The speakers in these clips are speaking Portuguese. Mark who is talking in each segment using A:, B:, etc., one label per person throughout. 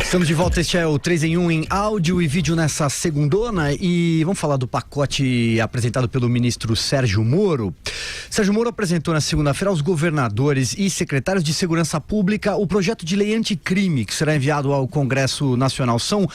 A: Estamos de volta, este é o 3 em 1 em áudio e vídeo nessa segundona e vamos falar do pacote apresentado pelo ministro Sérgio Moro. Sérgio Moro apresentou na segunda-feira aos governadores e secretários de Segurança Pública o projeto de lei anticrime que será enviado ao Congresso Nacional. São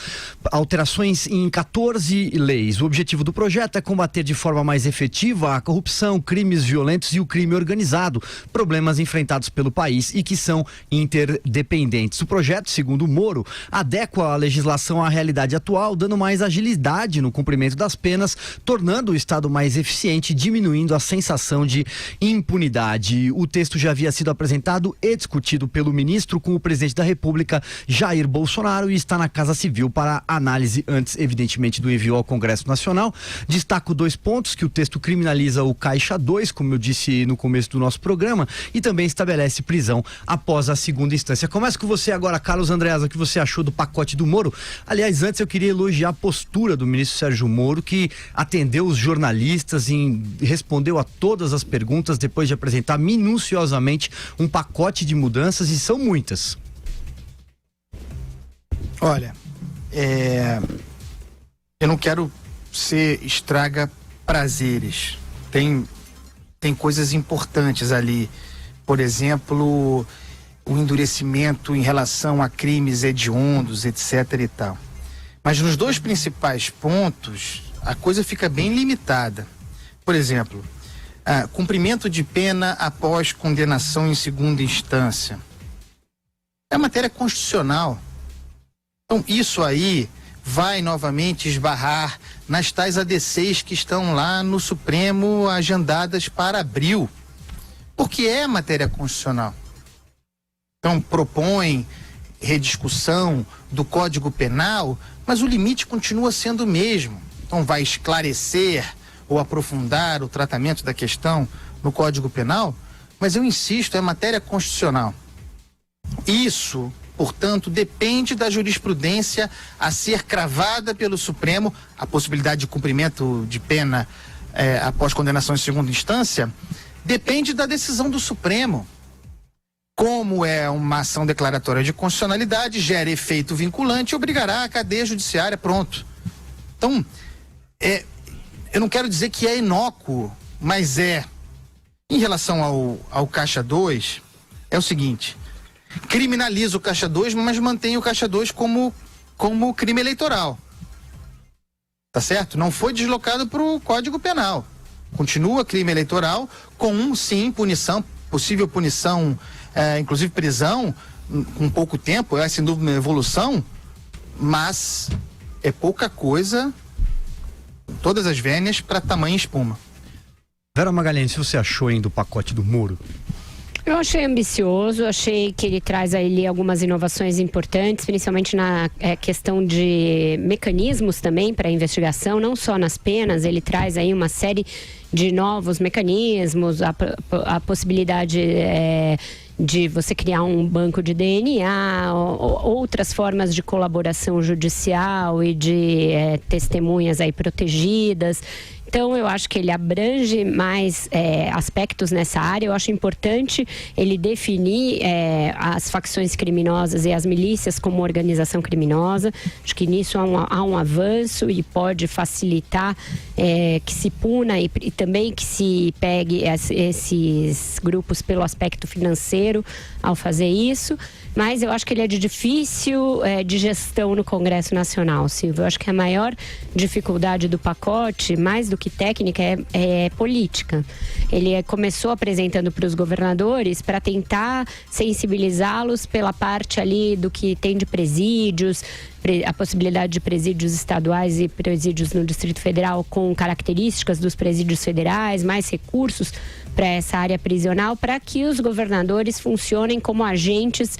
A: alterações em 14 leis. O objetivo do projeto é combater de forma mais efetiva a corrupção, crimes violentos e o crime organizado, problemas enfrentados pelo país e que são interdependentes. O projeto, segundo Moro, adequa a legislação à realidade atual, dando mais agilidade no cumprimento das penas, tornando o Estado mais eficiente, diminuindo a sensação de impunidade. O texto já havia sido apresentado e discutido pelo ministro com o presidente da República, Jair Bolsonaro, e está na Casa Civil para análise antes, evidentemente, do envio ao Congresso Nacional. Destaco 2 pontos: que o texto criminaliza o Caixa 2, como eu disse no começo do nosso programa, e também estabelece prisão após a segunda instância. Começo com você agora, Carlos Andreasa, o que você achou do pacote do Moro? Aliás, antes eu queria elogiar a postura do ministro Sérgio Moro, que atendeu os jornalistas e respondeu a todas as perguntas depois de apresentar minuciosamente um pacote de mudanças, e são muitas.
B: Olha, eu não quero ser estraga prazeres. Tem coisas importantes ali. Por exemplo, o endurecimento em relação a crimes hediondos, etc. e tal. Mas nos 2 principais pontos, a coisa fica bem limitada. Por exemplo, cumprimento de pena após condenação em segunda instância. É matéria constitucional. Então, isso aí vai novamente esbarrar nas tais ADCs que estão lá no Supremo agendadas para abril, porque é matéria constitucional. Então, propõe rediscussão do Código Penal, mas o limite continua sendo o mesmo. Então, vai esclarecer ou aprofundar o tratamento da questão no Código Penal, mas eu insisto, é matéria constitucional. Isso, portanto, depende da jurisprudência a ser cravada pelo Supremo. A possibilidade de cumprimento de pena após condenação em segunda instância depende da decisão do Supremo. Como é uma ação declaratória de constitucionalidade, gera efeito vinculante e obrigará a cadeia judiciária, pronto. Então, eu não quero dizer que é inócuo, mas é. Em relação ao Caixa 2, é o seguinte: criminaliza o Caixa 2, mas mantém o Caixa 2 como crime eleitoral. Tá certo? Não foi deslocado para o Código Penal. Continua crime eleitoral com, sim, punição, possível punição, inclusive prisão, com pouco tempo, é sem dúvida uma evolução, mas é pouca coisa, todas as vênias, para tamanha espuma.
A: Vera Magalhães, o que você achou do pacote do Moro?
C: Eu achei ambicioso, achei que ele traz ali algumas inovações importantes, principalmente na questão de mecanismos também para investigação, não só nas penas. Ele traz aí uma série de novos mecanismos, a possibilidade de você criar um banco de DNA, outras formas de colaboração judicial e de testemunhas aí protegidas. Então, eu acho que ele abrange mais aspectos nessa área. Eu acho importante ele definir as facções criminosas e as milícias como organização criminosa. Acho que nisso há um avanço e pode facilitar que se puna e também que se pegue esses grupos pelo aspecto financeiro ao fazer isso. Mas eu acho que ele é de difícil de gestão no Congresso Nacional, Silvio. Eu acho que a maior dificuldade do pacote, mais do que técnica, é política. Ele começou apresentando para os governadores para tentar sensibilizá-los pela parte ali do que tem de presídios, a possibilidade de presídios estaduais e presídios no Distrito Federal com características dos presídios federais, mais recursos para essa área prisional, para que os governadores funcionem como agentes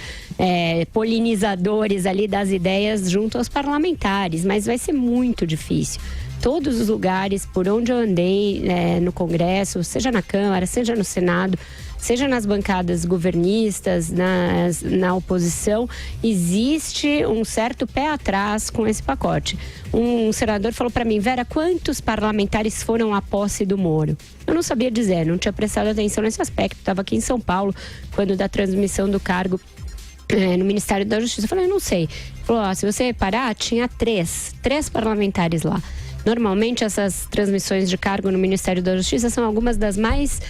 C: polinizadores ali das ideias junto aos parlamentares, mas vai ser muito difícil. Todos os lugares por onde eu andei no Congresso, seja na Câmara, seja no Senado, seja nas bancadas governistas, na oposição, existe um certo pé atrás com esse pacote. Um senador falou para mim: Vera, quantos parlamentares foram à posse do Moro? Eu não sabia dizer, não tinha prestado atenção nesse aspecto. Estava aqui em São Paulo, quando da transmissão do cargo no Ministério da Justiça. Eu falei, não sei. Ele falou, se você reparar, tinha três parlamentares lá. Normalmente essas transmissões de cargo no Ministério da Justiça são algumas das mais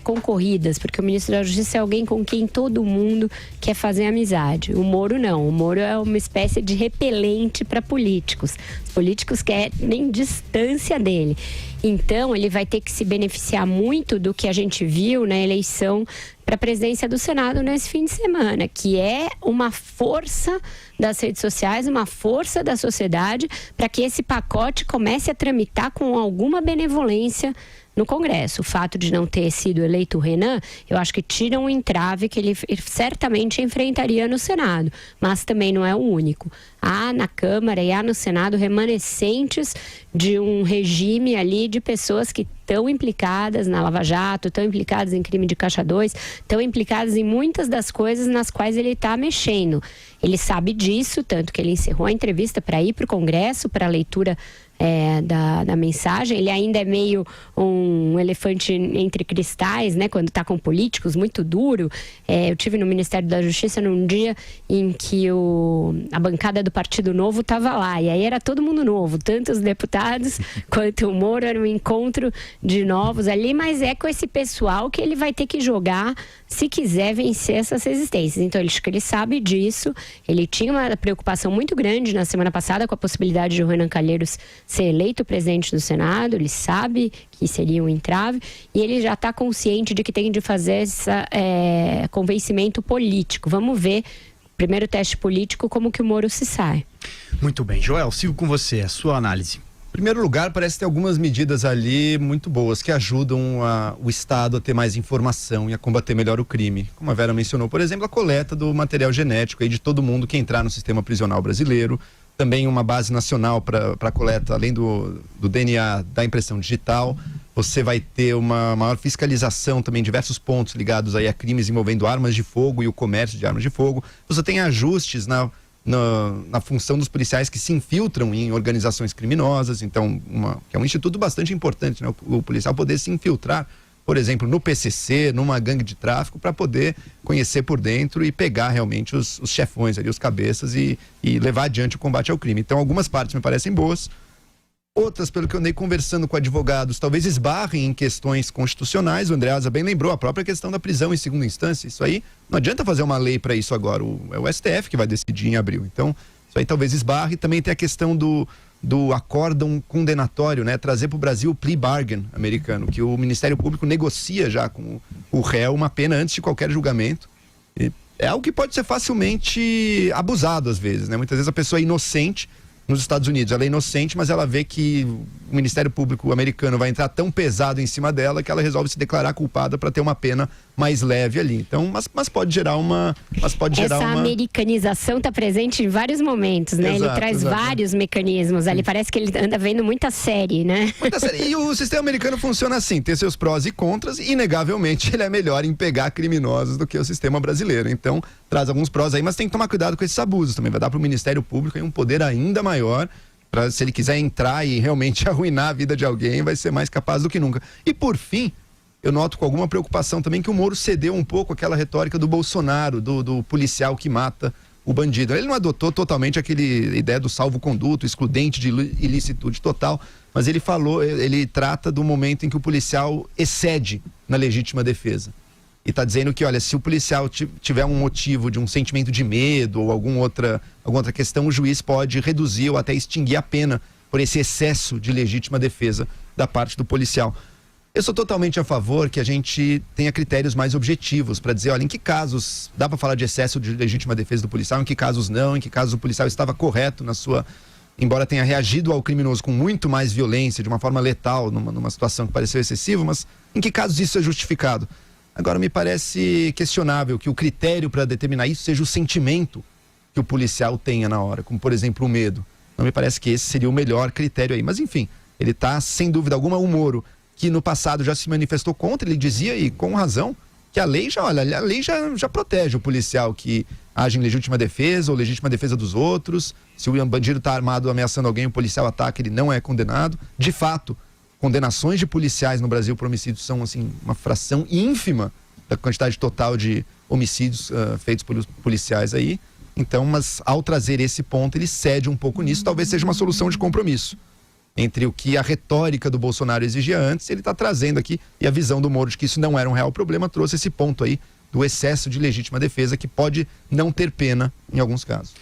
C: concorridas, porque o ministro da Justiça é alguém com quem todo mundo quer fazer amizade. O Moro não. O Moro é uma espécie de repelente para políticos. Os políticos querem distância dele. Então, ele vai ter que se beneficiar muito do que a gente viu na eleição para a presidência do Senado nesse fim de semana, que é uma força das redes sociais, uma força da sociedade para que esse pacote comece a tramitar com alguma benevolência no Congresso. O fato de não ter sido eleito o Renan, eu acho que tira um entrave que ele certamente enfrentaria no Senado, mas também não é o único. Há na Câmara e há no Senado remanescentes de um regime ali de pessoas que estão implicadas na Lava Jato, estão implicadas em crime de Caixa 2, estão implicadas em muitas das coisas nas quais ele está mexendo. Ele sabe disso, tanto que ele encerrou a entrevista para ir para o Congresso, para a leitura da mensagem. Ele ainda é meio um elefante entre cristais, né? Quando está com políticos, muito duro. Eu tive no Ministério da Justiça num dia em que a bancada do Partido Novo estava lá, e aí era todo mundo novo, tanto os deputados quanto o Moro, era um encontro de novos ali, mas é com esse pessoal que ele vai ter que jogar se quiser vencer essas resistências. Então, acho que ele sabe disso. Ele tinha uma preocupação muito grande na semana passada com a possibilidade de o Renan Calheiros ser eleito presidente do Senado. Ele sabe que seria um entrave e ele já está consciente de que tem de fazer esse convencimento político. Vamos ver, primeiro teste político, como que o Moro se sai.
A: Muito bem. Joel, sigo com você, a sua análise.
D: Em primeiro lugar, parece ter algumas medidas ali muito boas que ajudam o Estado a ter mais informação e a combater melhor o crime. Como a Vera mencionou, por exemplo, a coleta do material genético aí de todo mundo que entrar no sistema prisional brasileiro. Também uma base nacional para a coleta, além do DNA, da impressão digital. Você vai ter uma maior fiscalização também, diversos pontos ligados aí a crimes envolvendo armas de fogo e o comércio de armas de fogo. Você tem ajustes na função dos policiais que se infiltram em organizações criminosas. Então, que é um instituto bastante importante, né? O policial poder se infiltrar, por exemplo, no PCC, numa gangue de tráfico, para poder conhecer por dentro e pegar realmente os chefões ali, os cabeças e levar adiante o combate ao crime. Então, algumas partes me parecem boas. Outras, pelo que eu andei conversando com advogados, talvez esbarrem em questões constitucionais. O Andreasa bem lembrou a própria questão da prisão em segunda instância. Isso aí, não adianta fazer uma lei para isso agora. É o STF que vai decidir em abril. Então, isso aí talvez esbarre. Também tem a questão do acórdão condenatório, né? Trazer para o Brasil o plea bargain americano, que o Ministério Público negocia já com o réu uma pena antes de qualquer julgamento. E é algo que pode ser facilmente abusado às vezes, né? Muitas vezes a pessoa é inocente. Nos Estados Unidos, ela é inocente, mas ela vê que o Ministério Público americano vai entrar tão pesado em cima dela que ela resolve se declarar culpada para ter uma pena mais leve ali. Então, mas pode gerar uma... Essa
C: americanização está presente em vários momentos, né? Ele traz vários mecanismos ali. Parece que ele anda vendo muita série, né?
D: Muita série. E o sistema americano funciona assim, tem seus prós e contras, e inegavelmente ele é melhor em pegar criminosos do que o sistema brasileiro. Então, traz alguns prós aí, mas tem que tomar cuidado com esses abusos também. Vai dar para o Ministério Público aí um poder ainda maior, para se ele quiser entrar e realmente arruinar a vida de alguém, vai ser mais capaz do que nunca. E por fim, eu noto com alguma preocupação também que o Moro cedeu um pouco àquela retórica do Bolsonaro, do policial que mata o bandido. Ele não adotou totalmente aquela ideia do salvo-conduto, excludente de ilicitude total, mas ele trata do momento em que o policial excede na legítima defesa. E está dizendo que, olha, se o policial tiver um motivo de um sentimento de medo ou alguma outra questão, o juiz pode reduzir ou até extinguir a pena por esse excesso de legítima defesa da parte do policial. Eu sou totalmente a favor que a gente tenha critérios mais objetivos para dizer, olha, em que casos dá para falar de excesso de legítima defesa do policial, em que casos não, em que casos o policial estava correto na sua... Embora tenha reagido ao criminoso com muito mais violência, de uma forma letal, numa situação que pareceu excessiva, mas em que casos isso é justificado? Agora, me parece questionável que o critério para determinar isso seja o sentimento que o policial tenha na hora, como, por exemplo, o medo. Não me parece que esse seria o melhor critério aí. Mas, enfim, ele está, sem dúvida alguma, o Moro, que no passado já se manifestou contra, ele dizia, e com razão, que a lei já protege o policial que age em legítima defesa ou legítima defesa dos outros. Se o bandido está armado ameaçando alguém, o policial ataca, ele não é condenado. De fato, condenações de policiais no Brasil por homicídio são, assim, uma fração ínfima da quantidade total de homicídios feitos por policiais aí. Então, mas ao trazer esse ponto, ele cede um pouco nisso, talvez seja uma solução de compromisso entre o que a retórica do Bolsonaro exigia antes, ele está trazendo aqui, e a visão do Moro de que isso não era um real problema, trouxe esse ponto aí do excesso de legítima defesa, que pode não ter pena em alguns casos.